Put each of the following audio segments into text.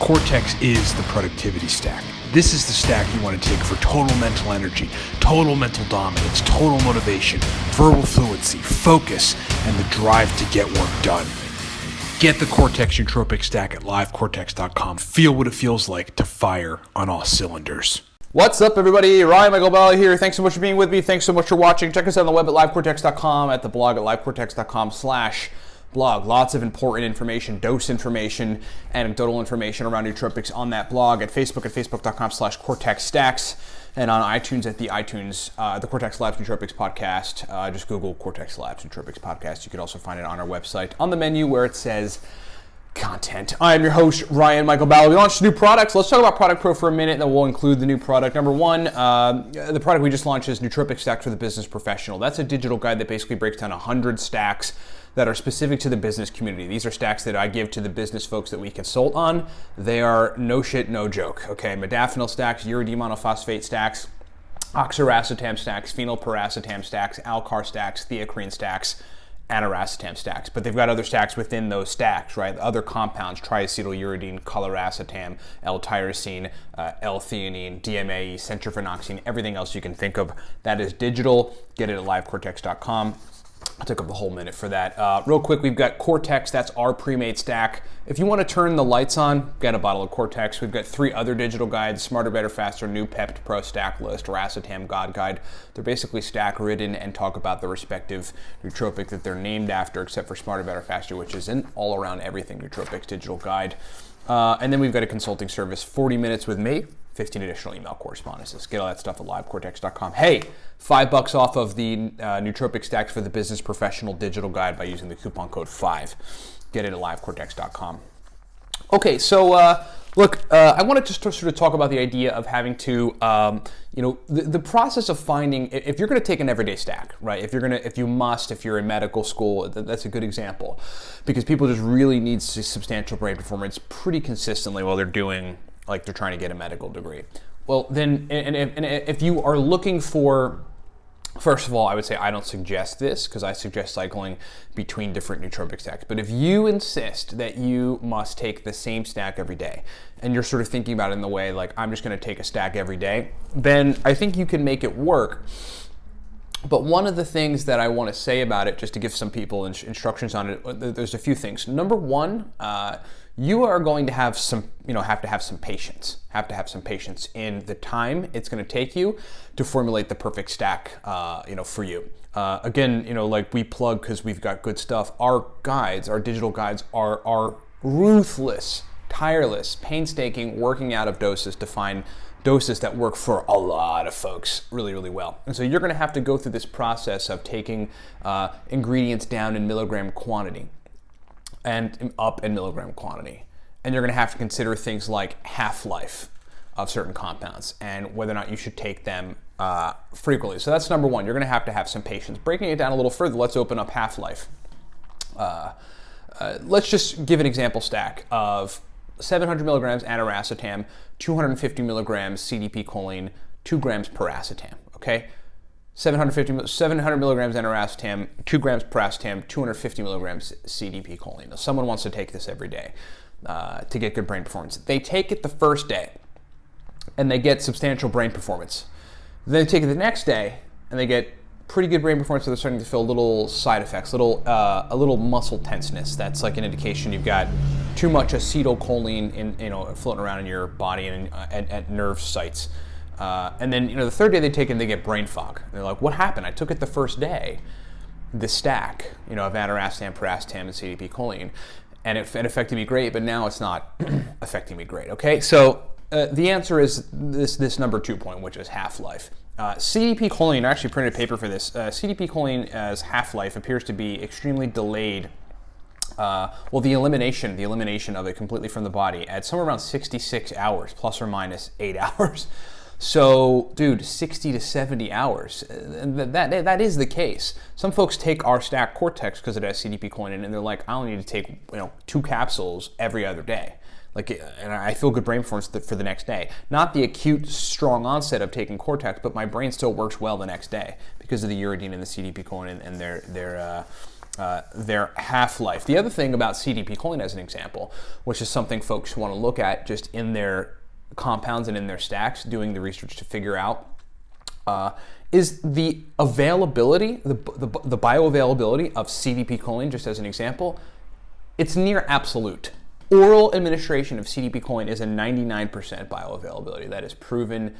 Cortex is the productivity stack. This is the stack you want to take for total mental energy, total mental dominance, total motivation, verbal fluency, focus, and the drive to get work done. Get the Cortex Nootropic stack at livecortex.com. Feel what it feels like to fire on all cylinders. What's up, everybody? Ryan Michael Bella here. Thanks so much for being with me. Thanks so much for watching. Check us out on the web at livecortex.com, at the blog at livecortex.com/blog. Lots of important information, dose information, anecdotal information around nootropics on that blog. At facebook.com/cortexstacks, and on iTunes at the Cortex Labs Nootropics podcast. Just Google Cortex Labs Nootropics podcast. You can also find it on our website on the menu where it says content. I am your host, Ryan Michael Balla. We launched new products. Let's talk about Product Pro for a minute, then we'll include the new product. Number one, the product we just launched is Nootropic Stacks for the Business Professional. That's a digital guide that basically breaks down 100 stacks that are specific to the business community. These are stacks that I give to the business folks that we consult on. They are no shit, no joke. Okay, modafinil stacks, uridine stacks, oxiracetam stacks, phenylpiracetam stacks, alcar stacks, theacrine stacks, and aracetam stacks. But they've got other stacks within those stacks, right? Other compounds, triacetyluridine, colaracetam, L-tyrosine, L-theanine, DMAE, centrophenoxine, everything else you can think of. That is digital. Get it at livecortex.com. I took up a whole minute for that. Real quick, we've got Cortex. That's our pre-made stack. If you want to turn the lights on, get a bottle of Cortex. We've got 3 other digital guides: Smarter, Better, Faster, New Pept Pro Stack List, Racetam God Guide. They're basically stack written and talk about the respective nootropic that they're named after, except for Smarter, Better, Faster, which is an all-around everything nootropics digital guide. And then we've got a consulting service, 40 minutes with me, 15 additional email correspondences. Get all that stuff at livecortex.com. Hey, $5 off of the Nootropic Stacks for the Business Professional digital guide by using the coupon code 5. Get it at livecortex.com. Okay, so look, I wanted to sort of talk about the idea of having to, the process of finding, if you're going to take an everyday stack, right? If you're in medical school, that's a good example, because people just really need substantial brain performance pretty consistently while they're doing, like they're trying to get a medical degree. Well, then, and if you are looking for, first of all, I would say I don't suggest this, because I suggest cycling between different nootropic stacks. But if you insist that you must take the same stack every day, and you're sort of thinking about it in the way like, I'm just going to take a stack every day, then I think you can make it work. But one of the things that I want to say about it, just to give some people instructions on it, there's a few things. Number one, you are going to have some patience. Have to have some patience in the time it's going to take you to formulate the perfect stack, for you. Again, like we plug because we've got good stuff. Our guides, our digital guides, are ruthless, tireless, painstaking working out of doses to find doses that work for a lot of folks really, really well. And so you're going to have to go through this process of taking ingredients down in milligram quantity and up in milligram quantity. And you're going to have to consider things like half-life of certain compounds and whether or not you should take them frequently. So that's number one. You're going to have some patience. Breaking it down a little further, let's open up half-life. Let's just give an example stack of 700 milligrams aniracetam, 250 milligrams CDP choline, 2 grams piracetam, okay? 700 milligrams aniracetam, 2 grams piracetam, 250 milligrams CDP choline. Now, someone wants to take this every day to get good brain performance. They take it the first day, and they get substantial brain performance. Then they take it the next day, and they get pretty good brain performance, so they're starting to feel little side effects, a little muscle tenseness. That's like an indication you've got too much acetylcholine floating around in your body and at nerve sites. And then the third day they take it and they get brain fog. They're like, what happened? I took it the first day, the stack, of aniracetam, piracetam, and CDP choline, and it affected me great, but now it's not affecting me great. Okay, so the answer is this number 2 point, which is half-life. CDP choline, I actually printed a paper for this. CDP choline's half-life appears to be extremely delayed. The elimination of it completely from the body at somewhere around 66 hours, plus or minus 8 hours. So, dude, 60 to 70 hours. That is the case. Some folks take our stack Cortex because it has CDP choline in it, and they're like, I only need to take 2 capsules every other day. And I feel good brain performance for the next day. Not the acute, strong onset of taking Cortex, but my brain still works well the next day because of the uridine and the CDP choline and their their half-life. The other thing about CDP choline as an example, which is something folks want to look at just in their compounds and in their stacks, doing the research to figure out, is the availability, the bioavailability of CDP choline, just as an example. It's near absolute. Oral administration of CDP choline is a 99% bioavailability. That is proven,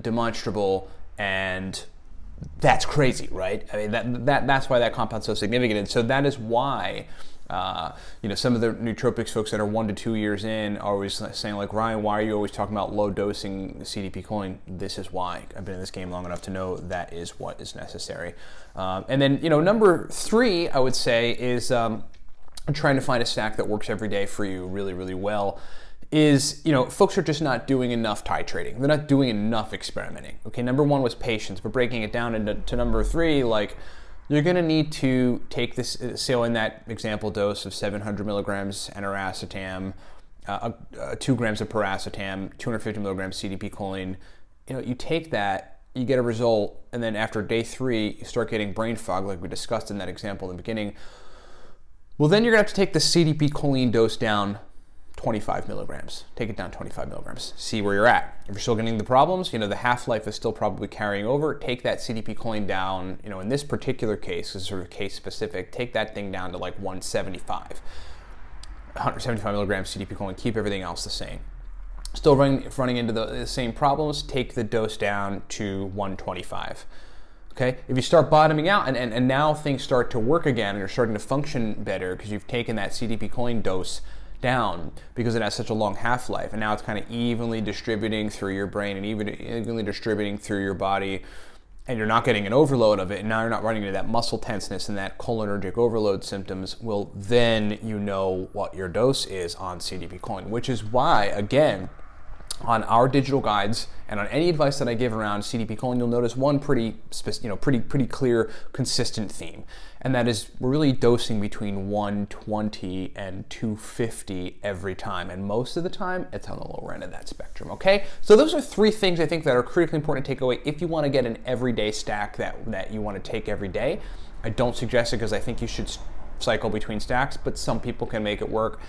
demonstrable, and that's crazy, right? I mean, that's why that compound's so significant. And so that is why, some of the nootropics folks that are 1 to 2 years in are always saying, like, Ryan, why are you always talking about low dosing CDP choline? This is why. I've been in this game long enough to know that is what is necessary. And then, number 3, I would say, is trying to find a stack that works every day for you really, really well. Is, folks are just not doing enough titrating. They're not doing enough experimenting. Okay, number 1 was patience, but breaking it down into number 3, like, you're going to need to take this, so in that example dose of 700 milligrams N-aracetam, 2 grams of piracetam, 250 milligrams CDP choline, you take that, you get a result, and then after day 3, you start getting brain fog, like we discussed in that example in the beginning. Well, then you're going to have to take the CDP choline dose down 25 milligrams. Take it down 25 milligrams. See where you're at. If you're still getting the problems, the half-life is still probably carrying over. Take that CDP choline down, in this particular case, is sort of case specific, take that thing down to like 175. 175 milligrams CDP choline, keep everything else the same. Still running into the same problems, take the dose down to 125. Okay, if you start bottoming out and now things start to work again and you're starting to function better because you've taken that CDP choline dose down because it has such a long half-life, and now it's kind of evenly distributing through your brain and evenly distributing through your body, and you're not getting an overload of it, and now you're not running into that muscle tenseness and that cholinergic overload symptoms, well, then you know what your dose is on CDP choline, which is why, again, on our digital guides and on any advice that I give around CDP choline, you'll notice one pretty clear, consistent theme, and that is we're really dosing between 120 and 250 every time, and most of the time it's on the lower end of that spectrum. Okay, so those are 3 things I think that are critically important to take away if you want to get an everyday stack that you want to take every day. I don't suggest it because I think you should cycle between stacks, but some people can make it work.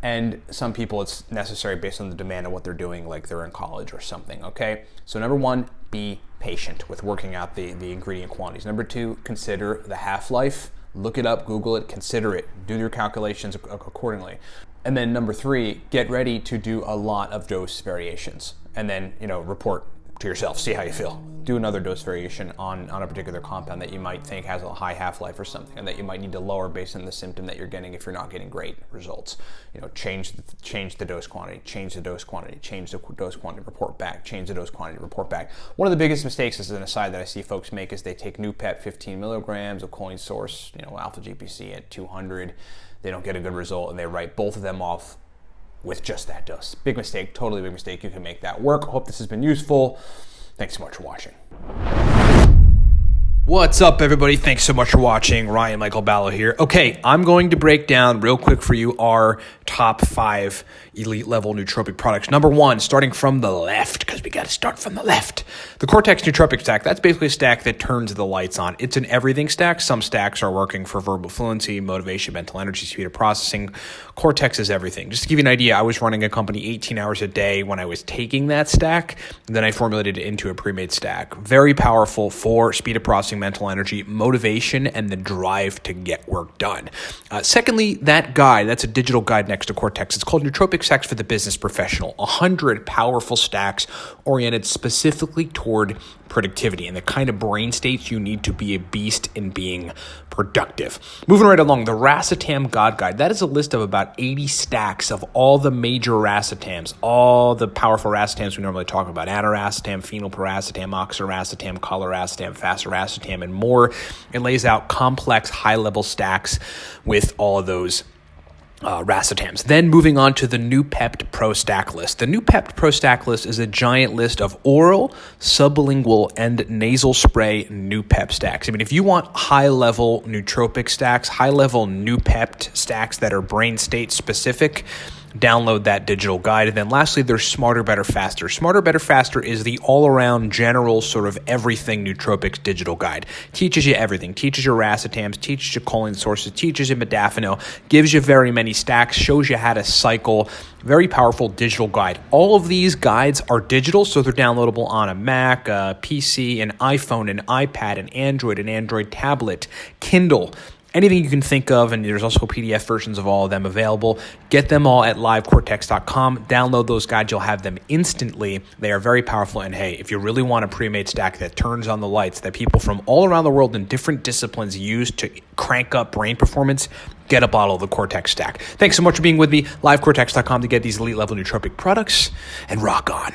And some people it's necessary based on the demand of what they're doing, like they're in college or something, okay? So number 1, be patient with working out the ingredient quantities. Number 2, consider the half-life. Look it up, Google it, consider it, do your calculations accordingly. And then number 3, get ready to do a lot of dose variations. And then, report to yourself, see how you feel. Do another dose variation on a particular compound that you might think has a high half-life or something, and that you might need to lower based on the symptom that you're getting if you're not getting great results. Change the dose quantity, change the dose quantity, change the dose quantity, report back, change the dose quantity, report back. One of the biggest mistakes, as an aside, that I see folks make is they take Noopep 15 milligrams of choline source, alpha GPC at 200. They don't get a good result, and they write both of them off with just that dose. Big mistake, totally big mistake. You can make that work. Hope this has been useful. Thanks so much for watching. What's up, everybody? Thanks so much for watching. Ryan Michael Ballo here. Okay, I'm going to break down real quick for you our top 5 elite level nootropic products. Number 1, starting from the left, because we got to start from the left. The Cortex Nootropic Stack. That's basically a stack that turns the lights on. It's an everything stack. Some stacks are working for verbal fluency, motivation, mental energy, speed of processing. Cortex is everything. Just to give you an idea, I was running a company 18 hours a day when I was taking that stack. Then I formulated it into a pre-made stack. Very powerful for speed of processing, mental energy, motivation, and the drive to get work done. Secondly, that guide, that's a digital guide next to Cortex. It's called Nootropic Stacks for the Business Professional. 100 powerful stacks oriented specifically toward productivity and the kind of brain states you need to be a beast in being productive. Moving right along, the Racetam God Guide. That is a list of about 80 stacks of all the major racetams, all the powerful racetams we normally talk about: aniracetam, phenylpiracetam, oxiracetam, coliracetam, fasiracetam, and more. It lays out complex, high-level stacks with all of those racetams. Then moving on to the Noopept Pro Stack list. The Noopept Pro Stack list is a giant list of oral, sublingual, and nasal spray Noopept stacks. I mean, if you want high-level nootropic stacks, high-level Noopept stacks that are brain state specific, download that digital guide. And then lastly, there's Smarter, Better, Faster. Smarter, Better, Faster is the all-around general sort of everything nootropics digital guide. Teaches you everything. Teaches you racetams, teaches you choline sources, teaches you modafinil, gives you very many stacks, shows you how to cycle. Very powerful digital guide. All of these guides are digital, so they're downloadable on a Mac, a PC, an iPhone, an iPad, an Android tablet, Kindle, anything you can think of, and there's also PDF versions of all of them available. Get them all at livecortex.com. Download those guides. You'll have them instantly. They are very powerful, and hey, if you really want a pre-made stack that turns on the lights that people from all around the world in different disciplines use to crank up brain performance, get a bottle of the Cortex stack. Thanks so much for being with me. livecortex.com to get these elite level nootropic products, and rock on.